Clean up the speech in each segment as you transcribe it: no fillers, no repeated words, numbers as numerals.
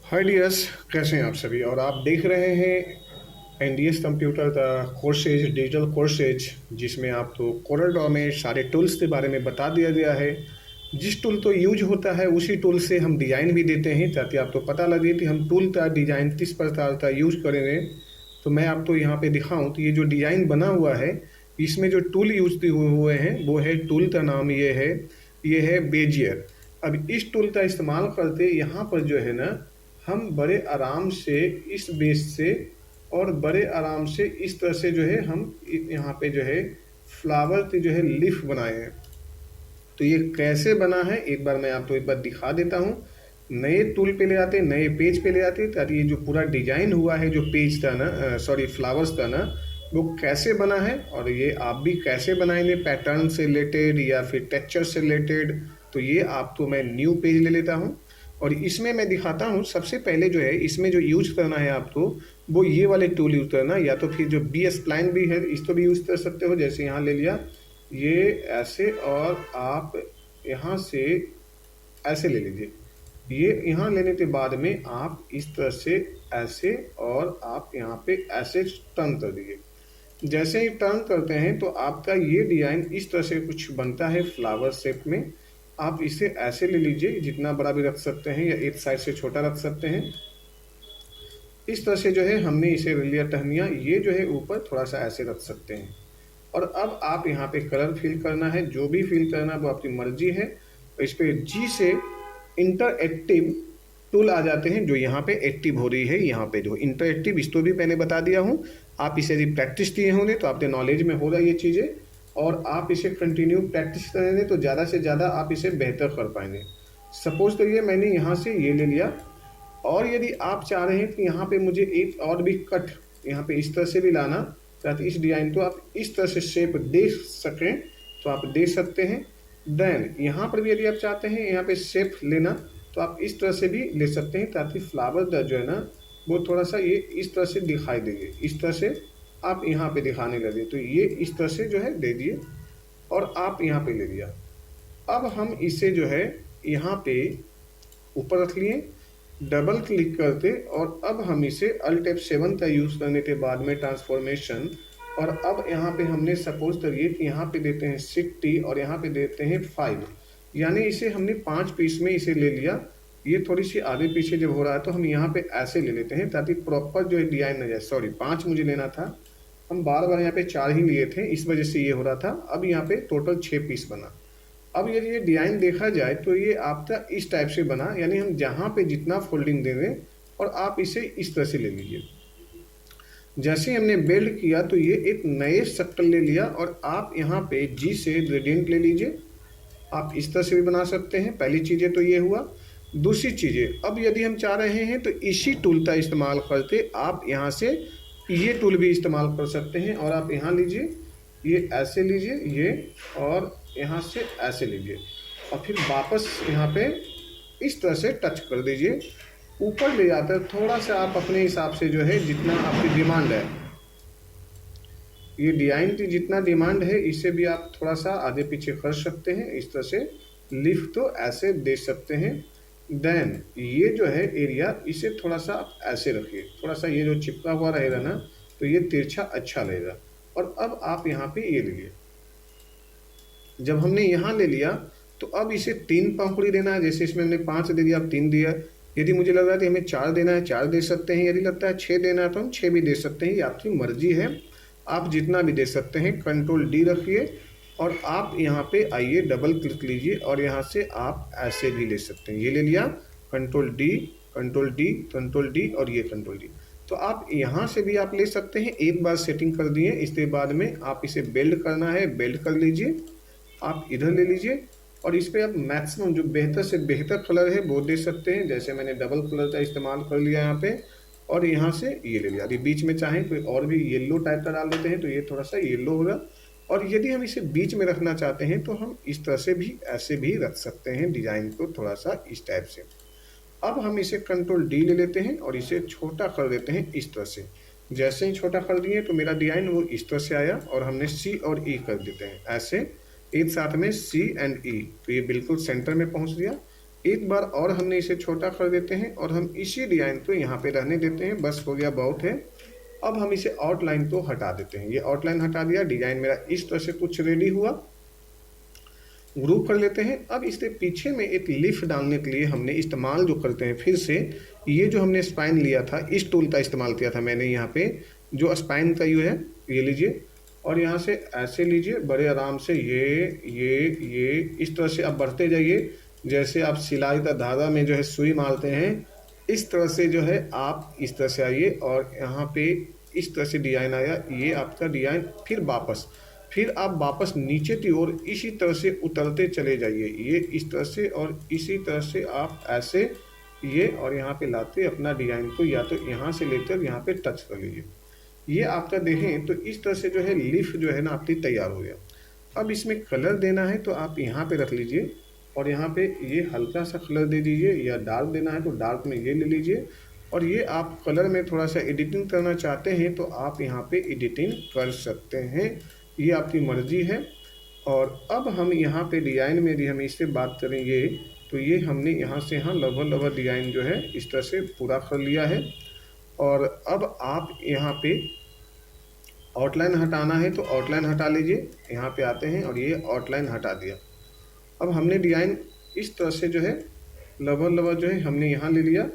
हाय dears, कैसे हैं आप सभी। और आप देख रहे हैं एनडीएस कंप्यूटर का कोर्सेज, डिजिटल कोर्सेज, जिसमें आपको कोरल ड्रॉ में सारे टूल्स के बारे में बता दिया गया है। जिस टूल तो यूज होता है उसी टूल से हम डिज़ाइन भी देते हैं, ताकि आपको पता लगे कि हम टूल का डिज़ाइन किस प्रकार का यूज करेंगे। तो मैं आपको यहाँ पे दिखाऊं तो ये जो डिज़ाइन बना हुआ है, इसमें जो टूल यूज हुए हैं वो है, टूल का नाम ये है बेजियर। अब इस टूल का इस्तेमाल करते यहाँ पर जो है ना, हम बड़े आराम से इस बेस से और बड़े आराम से इस तरह से जो है हम यहाँ पे जो है फ्लावर की जो है लीफ बनाए हैं। तो ये कैसे बना है एक बार मैं आपको एक बार दिखा देता हूँ। नए टूल पे ले आते, नए पेज पे ले आते, ताकि ये जो पूरा डिजाइन हुआ है जो पेज का ना, सॉरी फ्लावर्स का ना, वो कैसे बना है और ये आप भी कैसे बनाएंगे, पैटर्न से रिलेटेड या फिर टेक्सचर से रिलेटेड। तो ये आपको मैं न्यू पेज ले लेता हूँ और इसमें मैं दिखाता हूँ। सबसे पहले जो है इसमें जो यूज करना है आपको, वो ये वाले टूल यूज करना, या तो फिर जो बी स्प्लाइन भी है इसको भी यूज कर सकते हो। जैसे यहाँ ले लिया ये ऐसे, और आप यहाँ से ऐसे ले लीजिए। ये यहाँ लेने के बाद में आप इस तरह से ऐसे, और आप यहाँ पे ऐसे टर्न कर दीजिए। जैसे ही टर्न करते हैं तो आपका ये डिजाइन इस तरह से कुछ बनता है फ्लावर शेप में। आप इसे ऐसे ले लीजिए, जितना बड़ा भी रख सकते हैं या एक साइड से छोटा रख सकते हैं। इस तरह से जो है हमने इसे ले लिया टहनिया, ये जो है ऊपर थोड़ा सा ऐसे रख सकते हैं। और अब आप यहाँ पे कलर फिल करना है, जो भी फिल करना वो आपकी मर्जी है। इस पे जी से इंटरएक्टिव टूल आ जाते हैं, जो यहाँ पे एक्टिव हो रही है। यहाँ पे जो इंटरएक्टिव, इसको भी मैंने बता दिया हूँ। आप इसे यदि प्रैक्टिस किए होंगे तो आपके नॉलेज में होगा ये चीज़ें, और आप इसे कंटिन्यू प्रैक्टिस करेंगे तो ज़्यादा से ज़्यादा आप इसे बेहतर कर पाएंगे। सपोज करिए मैंने यहाँ से ये ले लिया, और यदि आप चाह रहे हैं कि यहाँ पे मुझे एक और भी कट यहाँ पे इस तरह से भी लाना, ताकि इस डिजाइन को आप इस तरह से शेप दे सकें, तो आप दे सकते हैं। देन यहाँ पर भी यदि आप चाहते हैं यहाँ पे शेप लेना, तो आप इस तरह से भी ले सकते हैं, ताकि फ्लावर का जो है ना, वो थोड़ा सा ये इस तरह से दिखाई देंगे। इस तरह से आप यहाँ पे दिखाने लगे तो ये इस तरह से जो है दे दिए, और आप यहाँ पे ले लिया। अब हम इसे जो है यहाँ पे ऊपर रख लिए, डबल क्लिक करते, और अब हम इसे अल्ट F7 का यूज़ करने के बाद में ट्रांसफॉर्मेशन, और अब यहाँ पे हमने सपोज करिए कि यहाँ पे देते हैं 60 और यहाँ पे देते हैं 5, यानी इसे हमने 5 पीस में इसे ले लिया। ये थोड़ी सी आगे पीछे जब हो रहा है तो हम यहाँ पे ऐसे ले लेते हैं, ताकि प्रॉपर जो है डिजाइन न जाए। सॉरी, 5 मुझे लेना था, हम बार बार यहाँ पे 4 ही लिए थे, इस वजह से ये हो रहा था। अब यहाँ पे टोटल 6 पीस बना। अब यदि ये डिजाइन देखा जाए तो ये आपका इस टाइप से बना, यानी हम जहाँ पे जितना फोल्डिंग देंगे, और आप इसे इस तरह से ले लीजिए। जैसे हमने बेल्ट किया तो ये एक नए शक्ल ले लिया, और आप यहाँ पे जी से ग्रेडियंट ले लीजिए। आप इस तरह से भी बना सकते हैं। पहली चीज़ें तो ये हुआ। दूसरी चीज़ें, अब यदि हम चाह रहे हैं तो इसी टूल का इस्तेमाल करके आप यहाँ से ये टूल भी इस्तेमाल कर सकते हैं, और आप यहाँ लीजिए, ये ऐसे लीजिए, ये, और यहाँ से ऐसे लीजिए, और फिर वापस यहाँ पे इस तरह से टच कर दीजिए। ऊपर ले जाकर थोड़ा सा आप अपने हिसाब से जो है, जितना आपकी डिमांड है, ये डिजाइन की जितना डिमांड है, इसे भी आप थोड़ा सा आगे पीछे कर सकते हैं। इस तरह से लिफ्ट तो ऐसे दे सकते हैं। देन ये जो है एरिया, इसे थोड़ा सा आप ऐसे रखिए, थोड़ा सा ये जो चिपका हुआ रहेगा ना, तो ये तिरछा अच्छा रहेगा। और अब आप यहाँ पे ये लीजिए। जब हमने यहाँ ले लिया तो अब इसे 3 पंखुड़ी देना है। जैसे इसमें हमने 5 दे दिया, अब 3 दिया। यदि मुझे लग रहा है कि हमें 4 देना है, 4 दे सकते हैं। यदि लगता है 6 देना है तो हम 6 भी दे सकते हैं, ये आपकी मर्जी है, आप जितना भी दे सकते हैं। कंट्रोल डी रखिए, और आप यहाँ पे आइए, डबल क्लिक लीजिए, और यहाँ से आप ऐसे भी ले सकते हैं। ये ले लिया, control D, control D, control D, और ये कंट्रोल डी। तो आप यहाँ से भी आप ले सकते हैं। एक बार सेटिंग कर दिए, इसके बाद में आप इसे बेल्ड करना है, बेल्ड कर लीजिए। आप इधर ले लीजिए, और इस पर आप मैक्सिमम जो बेहतर से बेहतर कलर है वो दे सकते हैं। जैसे मैंने डबल कलर का इस्तेमाल कर लिया यहाँ पे, और यहाँ से ये ले लिया। यदि बीच में चाहें कोई और भी येलो टाइप का डाल देते हैं तो ये थोड़ा सा येलो होगा। और यदि हम इसे बीच में रखना चाहते हैं तो हम इस तरह से भी ऐसे भी रख सकते हैं डिजाइन को, थोड़ा सा इस टाइप से। अब हम इसे कंट्रोल डी ले लेते हैं और इसे छोटा कर देते हैं इस तरह से। जैसे ही छोटा कर दिए तो मेरा डिजाइन वो इस तरह से आया, और हमने सी और ई कर देते हैं ऐसे एक साथ में, सी एंड ई, तो ये बिल्कुल सेंटर में पहुंच गया। एक बार और हमने इसे छोटा कर देते हैं और हम इसी डिज़ाइन को यहाँ पे रहने देते हैं। बस हो गया, बहुत है। अब हम इसे आउटलाइन को हटा देते हैं। ये आउटलाइन हटा दिया, डिज़ाइन मेरा इस तरह से कुछ रेडी हुआ। ग्रुप कर लेते हैं। अब इसके पीछे में एक लीफ डालने के लिए हमने इस्तेमाल जो करते हैं, फिर से ये जो हमने स्पाइन लिया था, इस टूल का इस्तेमाल किया था मैंने यहाँ पे। जो स्पाइन का यू है, ये लीजिए और यहाँ से ऐसे लीजिए बड़े आराम से, ये इस तरह से आप बढ़ते जाइए। जैसे आप सिलाई का धागा में जो है सुई मारते हैं, इस तरह से जो है आप इस तरह से आइए और यहाँ पे इस तरह से डिज़ाइन आया। ये आपका डिज़ाइन, फिर आप वापस नीचे की ओर इसी तरह से उतरते चले जाइए। ये इस तरह से और इसी तरह से आप ऐसे ये और यहाँ पे लाते अपना डिज़ाइन को, या तो यहाँ से लेकर यहाँ पे टच कर लीजिए। ये आपका देखें तो इस तरह से जो है लीफ जो है ना आपकी तैयार हो गया। अब इसमें कलर देना है तो आप यहाँ पे रख लीजिए और यहाँ पे ये हल्का सा कलर दे दीजिए, या डार्क देना है तो डार्क में ये ले लीजिए। और ये आप कलर में थोड़ा सा एडिटिंग करना चाहते हैं तो आप यहाँ पे एडिटिंग कर सकते हैं, ये आपकी मर्ज़ी है। और अब हम यहाँ पे डिज़ाइन में यदि हम इससे बात करेंगे तो ये हमने यहाँ से यहाँ लगभग डिज़ाइन जो है इस तरह से पूरा कर लिया है। और अब आप यहाँ पे आउटलाइन हटाना है तो आउटलाइन हटा लीजिए। यहाँ पे आते हैं और ये आउटलाइन हटा दिया। अब हमने डिज़ाइन इस तरह से जो है लगभग जो है हमने यहाँ ले लिया।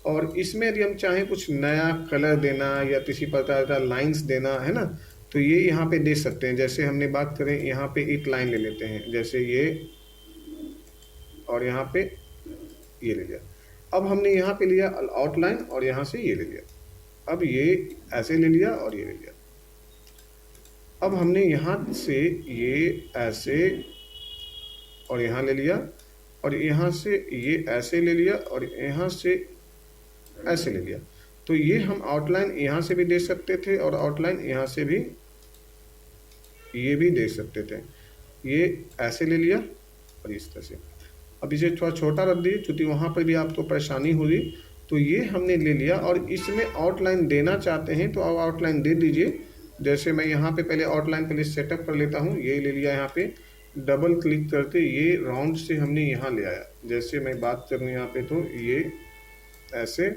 और इसमें यदि हम चाहें कुछ नया कलर देना या किसी प्रकार का लाइंस देना है ना, तो ये यहाँ पे दे सकते हैं। जैसे हमने बात करें, यहाँ पे एक लाइन ले लेते हैं, जैसे ये, और यहाँ पे ये ले लिया। अब हमने यहाँ पे लिया आउटलाइन और यहाँ से ये ले लिया। अब ये ऐसे ले लिया और ये ले लिया। अब हमने यहाँ से ये ऐसे और यहाँ ले लिया, और यहाँ से ये ऐसे ले लिया, और यहाँ से ऐसे ले लिया। तो ये हम आउटलाइन यहाँ से भी दे सकते थे और आउटलाइन यहाँ से भी ये भी दे सकते थे। ये ऐसे ले लिया और इस तरह से। अब इसे थोड़ा छोटा रख दिए क्योंकि वहाँ पर भी आपको परेशानी होगी। तो ये हमने ले लिया और इसमें आउटलाइन देना चाहते हैं तो आप आउटलाइन दे दीजिए। जैसे मैं यहाँ पे पहले आउटलाइन पहले सेटअप कर लेता हूँ। ये ले लिया, यहाँ पे डबल क्लिक करके ये राउंड से हमने यहाँ ले आया। जैसे मैं बात करूँ यहाँ पे तो ये ऐसे,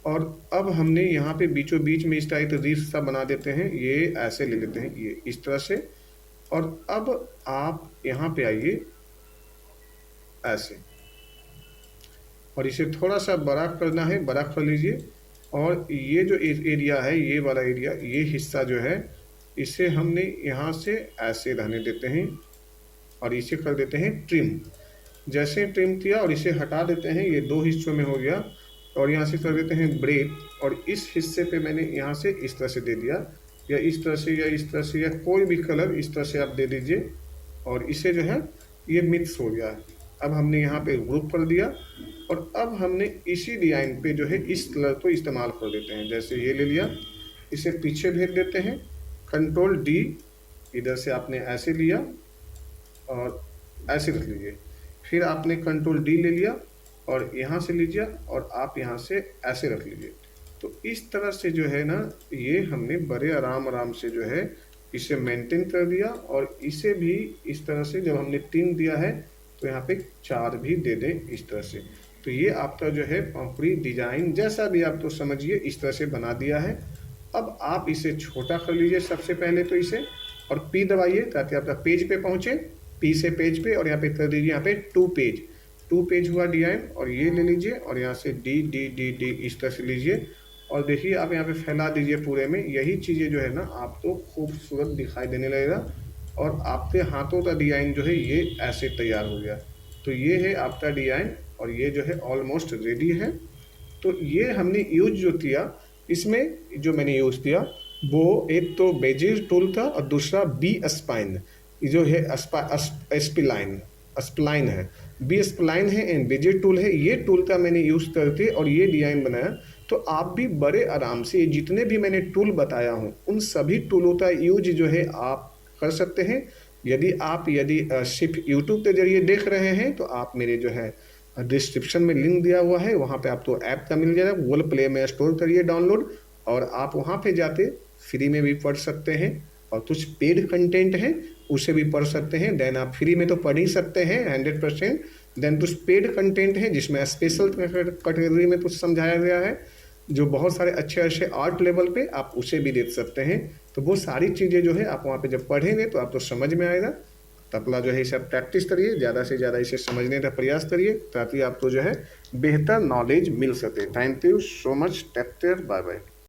और अब हमने यहाँ पे बीचों बीच में इस टाइप रीफ सा बना देते हैं। ये ऐसे ले लेते हैं, ये इस तरह से। और अब आप यहाँ पे आइए ऐसे, और इसे थोड़ा सा बड़ा करना है, बड़ा कर लीजिए। और ये जो एरिया है, ये वाला एरिया, ये हिस्सा जो है, इसे हमने यहाँ से ऐसे रहने देते हैं और इसे कर देते हैं ट्रिम। जैसे ट्रिम किया और इसे हटा देते हैं, ये दो हिस्सों में हो गया। और यहाँ से कर देते हैं ब्रेक, और इस हिस्से पे मैंने यहाँ से इस तरह से दे दिया, या इस तरह से या इस तरह से, या कोई भी कलर इस तरह से आप दे दीजिए। और इसे जो है ये मिक्स हो गया। अब हमने यहाँ पे ग्रुप कर दिया और अब हमने इसी डिज़ाइन पे जो है इस कलर को इस्तेमाल कर देते हैं। जैसे ये ले लिया, इसे पीछे भेज देते हैं, कंट्रोल डी, इधर से आपने ऐसे लिया और ऐसे रख लीजिए। फिर आपने कंट्रोल डी ले लिया और यहाँ से लीजिए और आप यहाँ से ऐसे रख लीजिए। तो इस तरह से जो है ना, ये हमने बड़े आराम से जो है इसे मेंटेन कर दिया। और इसे भी इस तरह से जब हमने 3 दिया है तो यहाँ पे 4 भी दे दें इस तरह से। तो ये आपका जो है पूरी डिज़ाइन, जैसा भी आप तो समझिए, इस तरह से बना दिया है। अब आप इसे छोटा कर लीजिए सबसे पहले तो इसे, और पी दबाइए ताकि आपका पेज पे पहुँचे। पी से पेज पे, और यहाँ पे कर दीजिए यहाँ पे 2 पेज हुआ डिज़ाइन। और ये ले लीजिए और यहाँ से डी डी डी डी इस तरह से लीजिए, और देखिए आप यहाँ पे फैला दीजिए पूरे में। यही चीज़ें जो है ना आपको खूबसूरत दिखाई देने लगेगा, और आपके हाथों का डिज़ाइन जो है ये ऐसे तैयार हो गया। तो ये है आपका डिज़ाइन, और ये जो है ऑलमोस्ट रेडी है। तो ये हमने यूज जो किया, इसमें जो मैंने यूज़ किया वो एक तो बेजियर टूल था और दूसरा बी स्पाइन जो है स्प्लाइन है। बी स्प्लाइन है एंड बेजियर टूल है। ये टूल का मैंने यूज़ करके और ये डिज़ाइन बनाया। तो आप भी बड़े आराम से जितने भी मैंने टूल बताया हूँ उन सभी टूलों का यूज जो है आप कर सकते हैं। यदि सिर्फ यूट्यूब के जरिए देख रहे हैं तो आप मेरे जो है डिस्क्रिप्शन में लिंक दिया हुआ है, वहाँ पे आपको ऐप का मिल जाएगा। गूगल प्ले में स्टोर करिए डाउनलोड, और आप वहाँ पे जाते फ्री में भी पढ़ सकते हैं, और कुछ पेड कंटेंट है उसे भी पढ़ सकते हैं। देन आप फ्री में तो पढ़ ही सकते हैं 100%। देन कुछ पेड कंटेंट है जिसमें स्पेशल कैटेगरी में कुछ समझाया गया है, जो बहुत सारे अच्छे अच्छे आर्ट लेवल पे आप उसे भी देख सकते हैं। तो वो सारी चीज़ें जो है आप वहाँ पे जब पढ़ेंगे तो आपको समझ में आएगा। तो अपना जो है इसे प्रैक्टिस करिए, ज़्यादा से ज़्यादा इसे समझने का प्रयास करिए ताकि आपको जो है बेहतर नॉलेज मिल सके। Thank you so much, take care, bye bye.